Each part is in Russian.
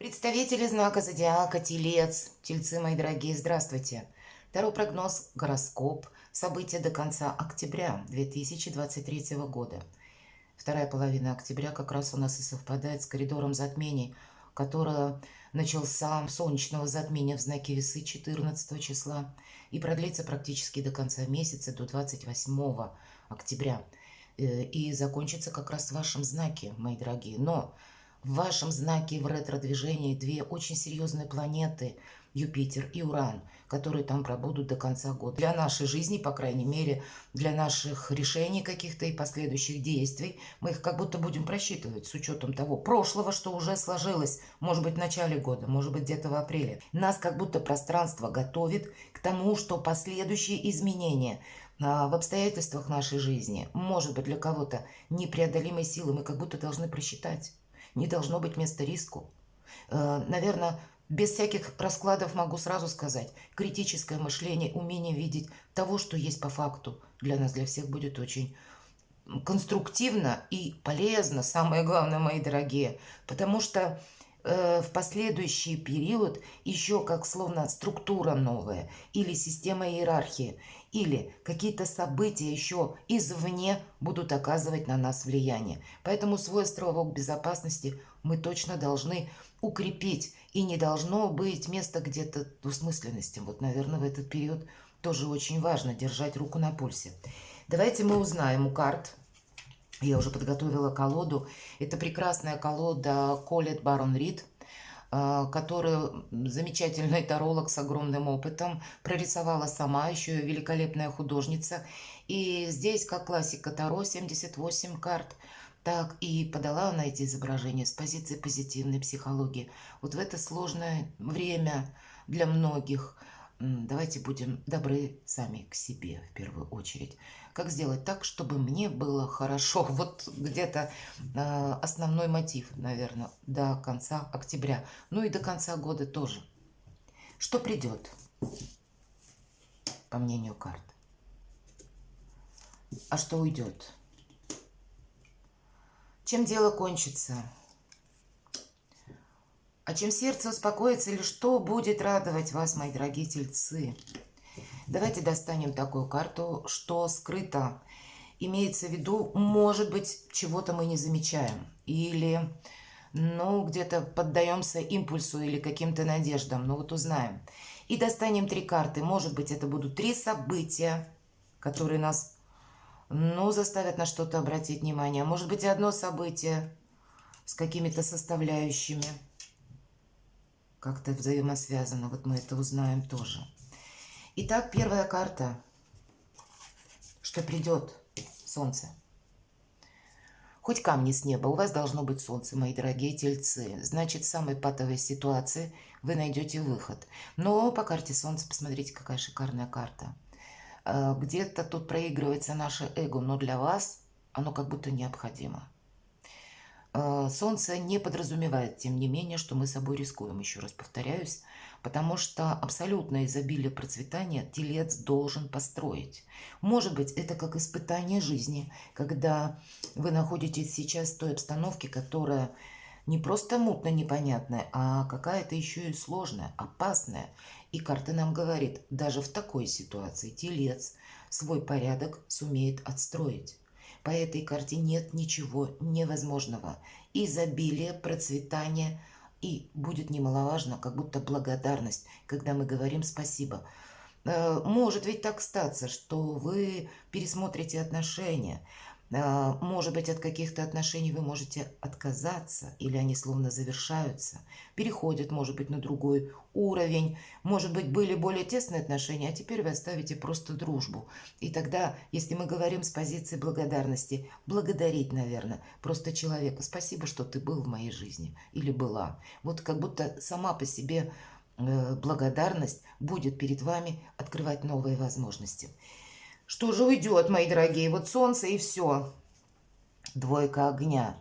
Представители знака зодиака Телец, Тельцы, мои дорогие, здравствуйте. Второй прогноз, гороскоп, события до конца октября 2023 года. Вторая половина октября как раз у нас и совпадает с коридором затмений, который начался солнечного затмения в знаке Весы 14 числа и продлится практически до конца месяца, до 28 октября. И закончится как раз в вашем знаке, мои дорогие. Но в вашем знаке в ретро-движении две очень серьезные планеты, Юпитер и Уран, которые там пробудут до конца года. Для нашей жизни, по крайней мере, для наших решений каких-то и последующих действий, мы их как будто будем просчитывать с учетом того прошлого, что уже сложилось, может быть, в начале года, может быть, где-то в апреле. Нас как будто пространство готовит к тому, что последующие изменения в обстоятельствах нашей жизни, может быть, для кого-то непреодолимой силы, мы как будто должны просчитать. Не должно быть места риску. Наверное, без всяких раскладов могу сразу сказать, критическое мышление, умение видеть того, что есть по факту, для нас, для всех будет очень конструктивно и полезно, самое главное, мои дорогие, потому что в последующий период еще как словно структура новая или система иерархии, или какие-то события еще извне будут оказывать на нас влияние. Поэтому свой островок безопасности мы точно должны укрепить, и не должно быть места где-то двусмысленности. Вот, наверное, в этот период тоже очень важно держать руку на пульсе. Давайте мы узнаем у карт. Я уже подготовила колоду. Это прекрасная колода Колет Барон Рид, которую замечательный таролог с огромным опытом прорисовала сама, еще и великолепная художница. И здесь, как классика Таро, 78 карт. Так, и подала она эти изображения с позиции позитивной психологии. Вот в это сложное время для многих давайте будем добры сами к себе в первую очередь. Как сделать так, чтобы мне было хорошо? Вот где-то основной мотив, наверное, до конца октября. Ну и до конца года тоже. Что придет, по мнению карт? А что уйдет? Чем дело кончится? А чем сердце успокоится, или что будет радовать вас, мои дорогие тельцы? Давайте достанем такую карту, что скрыто. Имеется в виду, может быть, чего-то мы не замечаем. Или, ну, где-то поддаемся импульсу или каким-то надеждам. Ну, вот узнаем. И достанем три карты. Может быть, это будут три события, которые нас, ну, заставят на что-то обратить внимание. Может быть, одно событие с какими-то составляющими. Как-то взаимосвязано. Вот мы это узнаем тоже. Итак, первая карта. Что придет? Солнце. Хоть камни с неба, у вас должно быть солнце, мои дорогие тельцы. Значит, в самой патовой ситуации вы найдете выход. Но по карте солнца, посмотрите, какая шикарная карта. Где-то тут проигрывается наше эго, но для вас оно как будто необходимо. Солнце не подразумевает, тем не менее, что мы собой рискуем, еще раз повторяюсь, потому что абсолютное изобилие процветания телец должен построить. Может быть, это как испытание жизни, когда вы находитесь сейчас в той обстановке, которая не просто мутно непонятная, а какая-то еще и сложная, опасная. И карта нам говорит, даже в такой ситуации телец свой порядок сумеет отстроить. По этой карте нет ничего невозможного. Изобилие, процветание и будет немаловажно, как будто благодарность, когда мы говорим спасибо. Может ведь так статься, что вы пересмотрите отношения. Может быть, от каких-то отношений вы можете отказаться, или они словно завершаются, переходят, может быть, на другой уровень. Может быть, были более тесные отношения, а теперь вы оставите просто дружбу. И тогда, если мы говорим с позиции благодарности, благодарить, наверное, просто человека. Спасибо, что ты был в моей жизни или была. Вот как будто сама по себе благодарность будет перед вами открывать новые возможности. Что же уйдет, мои дорогие? Вот солнце и все. Двойка огня.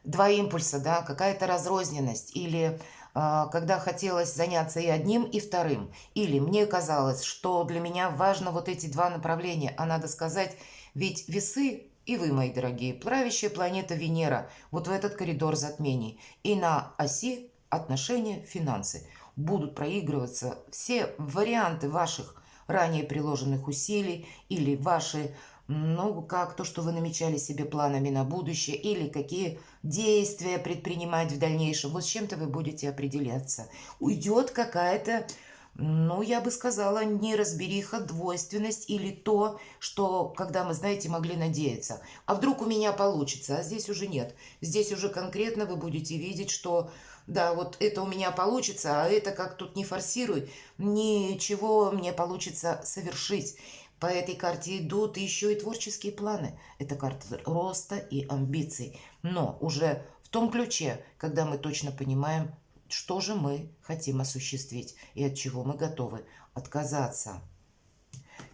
Два импульса, да, какая-то разрозненность. Или когда хотелось заняться и одним, и вторым. Или мне казалось, что для меня важно вот эти два направления. А надо сказать, ведь весы и вы, мои дорогие, правящая планета Венера, вот в этот коридор затмений. И на оси отношения, финансы. Будут проигрываться все варианты ваших ранее приложенных усилий или ваши, ну, как то, что вы намечали себе планами на будущее, или какие действия предпринимать в дальнейшем. Вот с чем-то вы будете определяться. Уйдет какая-то, ну, я бы сказала, неразбериха, двойственность или то, что, когда мы, знаете, могли надеяться. А вдруг у меня получится? А здесь уже нет. Здесь уже конкретно вы будете видеть, что да, вот это у меня получится, а это как тут не форсируй, ничего мне получится совершить. По этой карте идут еще и творческие планы. Это карта роста и амбиций. Но уже в том ключе, когда мы точно понимаем, что же мы хотим осуществить и от чего мы готовы отказаться.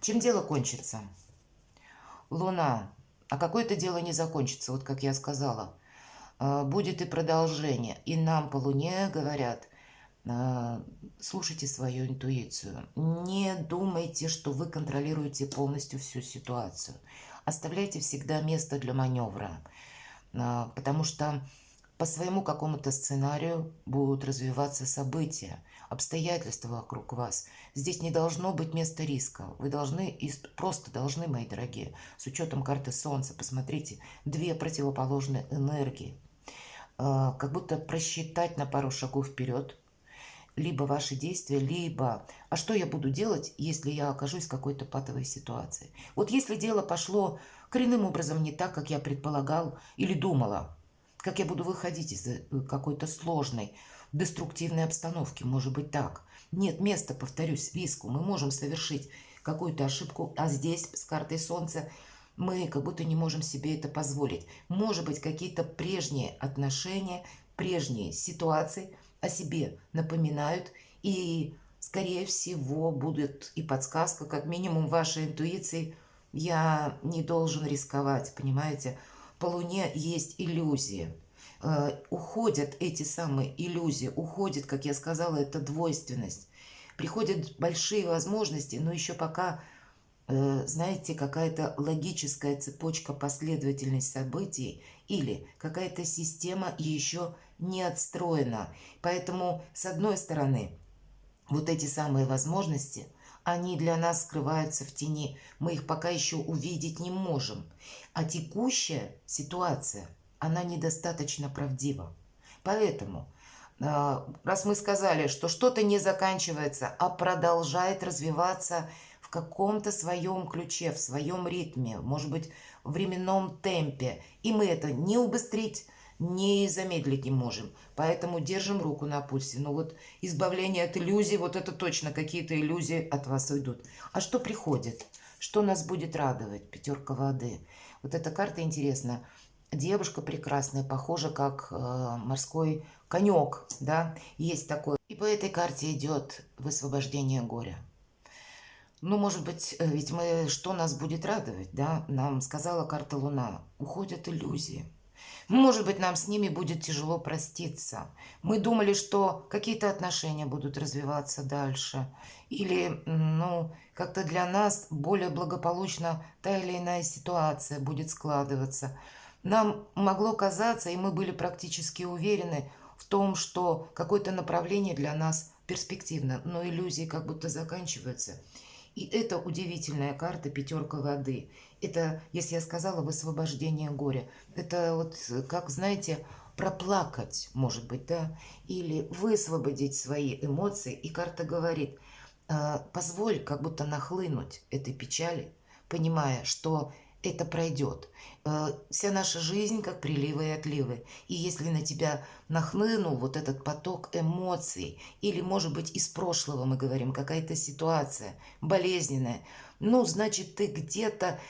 Чем дело кончится? Луна. А какое-то дело не закончится, вот как я сказала. Будет и продолжение. И нам по Луне говорят, слушайте свою интуицию. Не думайте, что вы контролируете полностью всю ситуацию. Оставляйте всегда место для маневра, потому что по своему какому-то сценарию будут развиваться события, обстоятельства вокруг вас. Здесь не должно быть места риска. Вы должны, просто должны, мои дорогие, с учетом карты Солнца, посмотрите, две противоположные энергии. Как будто просчитать на пару шагов вперед, либо ваши действия, либо а что я буду делать, если я окажусь в какой-то патовой ситуации. Вот если дело пошло коренным образом не так, как я предполагал или думала, как я буду выходить из какой-то сложной, деструктивной обстановки, может быть так. Нет места, повторюсь, риску. Мы можем совершить какую-то ошибку, а здесь с картой Солнца мы как будто не можем себе это позволить. Может быть, какие-то прежние отношения, прежние ситуации о себе напоминают, и, скорее всего, будет и подсказка, как минимум, вашей интуиции. Я не должен рисковать, понимаете? По Луне есть иллюзии. Уходят эти самые иллюзии, уходит, как я сказала, эта двойственность. Приходят большие возможности, но еще пока, знаете, какая-то логическая цепочка, последовательность событий или какая-то система еще не отстроена. Поэтому, с одной стороны, вот эти самые возможности, они для нас скрываются в тени. Мы их пока еще увидеть не можем. А текущая ситуация, она недостаточно правдива. Поэтому, раз мы сказали, что что-то не заканчивается, а продолжает развиваться в каком-то своем ключе, в своем ритме, может быть, в временном темпе, и мы это не убыстрить, не замедлить не можем. Поэтому держим руку на пульсе. Но вот избавление от иллюзий, вот это точно какие-то иллюзии от вас уйдут. А что приходит? Что нас будет радовать? Пятерка воды. Вот эта карта интересна. Девушка прекрасная, похожа как морской конек, да, есть такое. И по этой карте идет высвобождение горя. Ну, может быть, ведь мы, что нас будет радовать, да? Нам сказала карта Луна, уходят иллюзии. Может быть, нам с ними будет тяжело проститься. Мы думали, что какие-то отношения будут развиваться дальше. Или, ну, как-то для нас более благополучно та или иная ситуация будет складываться. Нам могло казаться, и мы были практически уверены в том, что какое-то направление для нас перспективно, но иллюзии как будто заканчиваются. И это удивительная карта пятерка воды. Это, если я сказала, высвобождение горя. Это вот, как, знаете, проплакать, может быть, да, или высвободить свои эмоции. И карта говорит, позволь как будто нахлынуть этой печали, понимая, что это пройдет. Вся наша жизнь как приливы и отливы. И если на тебя нахлынул вот этот поток эмоций, или, может быть, из прошлого мы говорим, какая-то ситуация болезненная, ну, значит, ты где-то,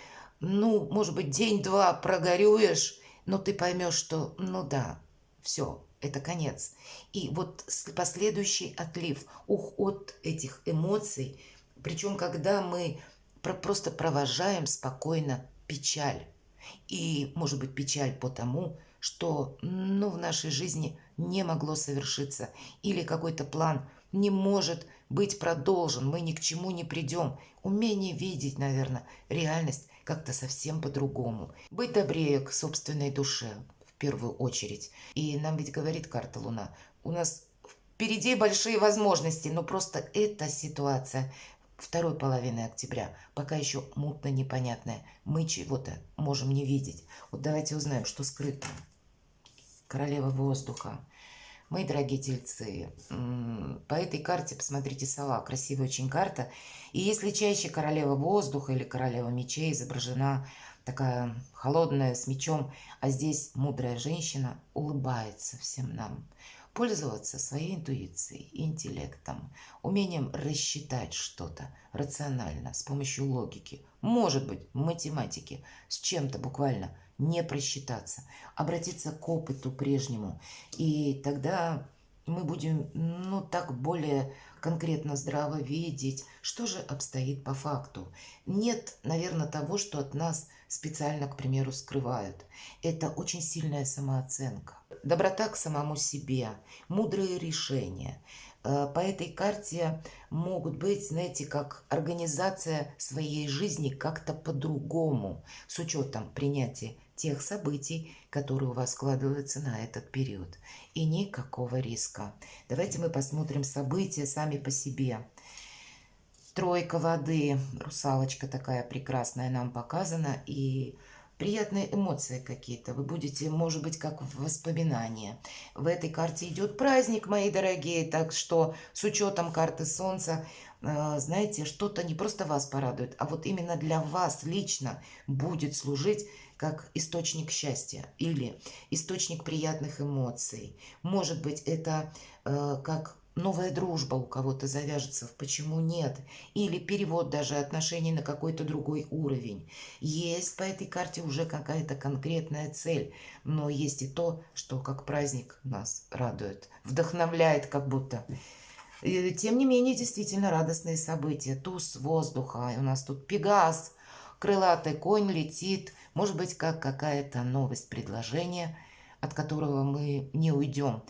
ну, может быть, день-два прогорюешь, но ты поймешь, что, ну да, все, это конец. И вот последующий отлив, уход этих эмоций, причем когда мы просто провожаем спокойно печаль. И, может быть, печаль по тому, что, ну, в нашей жизни не могло совершиться, или какой-то план не может быть продолжен, мы ни к чему не придем. Умение видеть, наверное, реальность как-то совсем по-другому. Быть добрее к собственной душе в первую очередь. И нам ведь говорит карта Луна, у нас Впереди большие возможности, но просто эта ситуация второй половины октября пока еще мутно непонятная. Мы чего-то можем не видеть. Вот давайте узнаем, что скрыто. Королева воздуха. Мои дорогие тельцы, по этой карте, посмотрите, сова, красивая очень карта. И если чаще королева воздуха или королева мечей изображена такая холодная, с мечом, а здесь мудрая женщина улыбается всем нам. Пользоваться своей интуицией, интеллектом, умением рассчитать что-то рационально, с помощью логики, может быть, математики, с чем-то буквально не просчитаться, обратиться к опыту прежнему. И тогда мы будем, ну, так более конкретно здраво видеть, что же обстоит по факту. Нет, наверное, того, что от нас специально, к примеру, скрывают. Это очень сильная самооценка. Доброта к самому себе, мудрые решения. По этой карте могут быть, знаете, как организация своей жизни как-то по-другому, с учетом принятия тех событий, которые у вас складываются на этот период. И никакого риска. Давайте мы посмотрим события сами по себе. Тройка воды, русалочка такая прекрасная нам показана, и приятные эмоции какие-то. Вы будете, может быть, как в воспоминания. В этой карте идет праздник, мои дорогие, так что с учетом карты Солнца, знаете, что-то не просто вас порадует, а вот именно для вас лично будет служить как источник счастья или источник приятных эмоций. Может быть, это как новая дружба у кого-то завяжется, почему нет, или перевод даже отношений на какой-то другой уровень. Есть по этой карте уже какая-то конкретная цель, но есть и то, что как праздник нас радует, вдохновляет как будто. И, тем не менее, действительно радостные события. Туз воздуха, и у нас тут Пегас, крылатый конь летит, может быть, как какая-то новость, предложение, от которого мы не уйдем.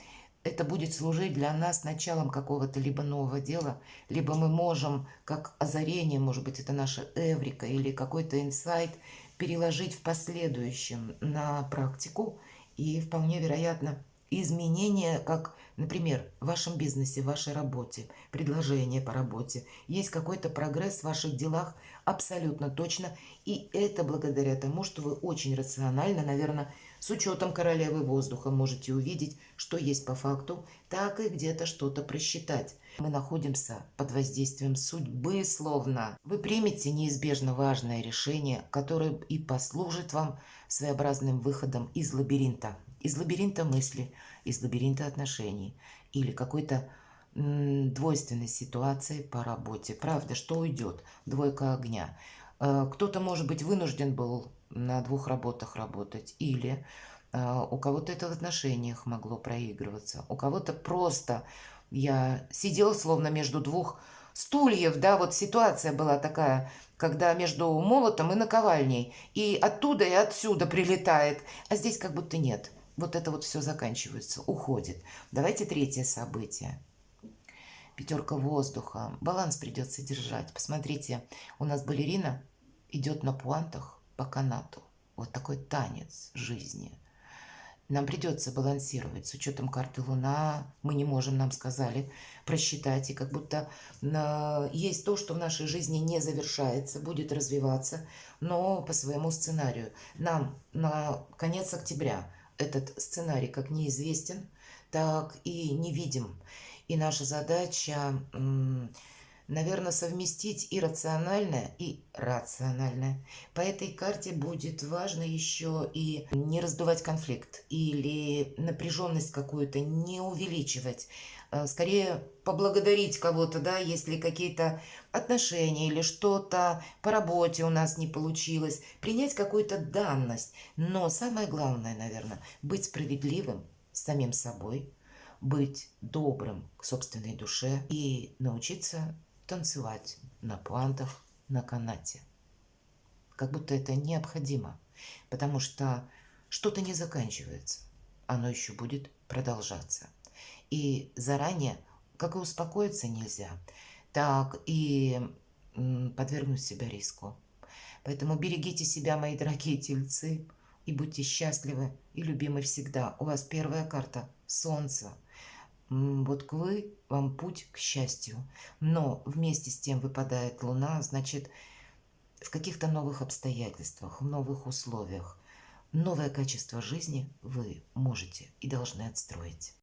Это будет служить для нас началом какого-то либо нового дела, либо мы можем, как озарение, может быть, это наша эврика или какой-то инсайт, переложить в последующем на практику. И вполне вероятно, изменения, как, например, в вашем бизнесе, в вашей работе, предложение по работе, есть какой-то прогресс в ваших делах абсолютно точно. И это благодаря тому, что вы очень рационально, наверное, с учетом королевы воздуха можете увидеть, что есть по факту, так и где-то что-то просчитать. Мы находимся под воздействием судьбы словно. Вы примете неизбежно важное решение, которое и послужит вам своеобразным выходом из лабиринта. Из лабиринта мысли, из лабиринта отношений или какой-то двойственной ситуации по работе. Правда, что уйдет? Двойка огня. Кто-то, может быть, вынужден был на двух работах работать, или у кого-то это в отношениях могло проигрываться, у кого-то просто я сидела словно между двух стульев, да, вот ситуация была такая, когда между молотом и наковальней, и оттуда, и отсюда прилетает, а здесь как будто нет. Вот это вот все заканчивается, уходит. Давайте третье событие. Пятерка воздуха. Баланс придется держать. Посмотрите, у нас балерина идет на пуантах по канату. Вот такой танец жизни. Нам придется балансировать с учетом карты Луна. Мы не можем, нам сказали, просчитать. И как будто есть то, что в нашей жизни не завершается, будет развиваться, но по своему сценарию. Нам на конец октября этот сценарий как неизвестен, так и не видим. И наша задача, наверное, совместить и рациональное, и рациональное. По этой карте будет важно еще и не раздувать конфликт или напряженность какую-то не увеличивать. Скорее поблагодарить кого-то, да, если какие-то отношения или что-то по работе у нас не получилось. Принять какую-то данность. Но самое главное, наверное, быть справедливым с самим собой, быть добрым к собственной душе и научиться танцевать на пуантах, на канате. Как будто это необходимо, потому что что-то не заканчивается, оно еще будет продолжаться. И заранее, как и успокоиться нельзя, так и подвергнуть себя риску. Поэтому берегите себя, мои дорогие тельцы, и будьте счастливы и любимы всегда. У вас первая карта – Солнце. Вот вам путь к счастью. Но вместе с тем выпадает Луна, значит, в каких-то новых обстоятельствах, в новых условиях, новое качество жизни вы можете и должны отстроить.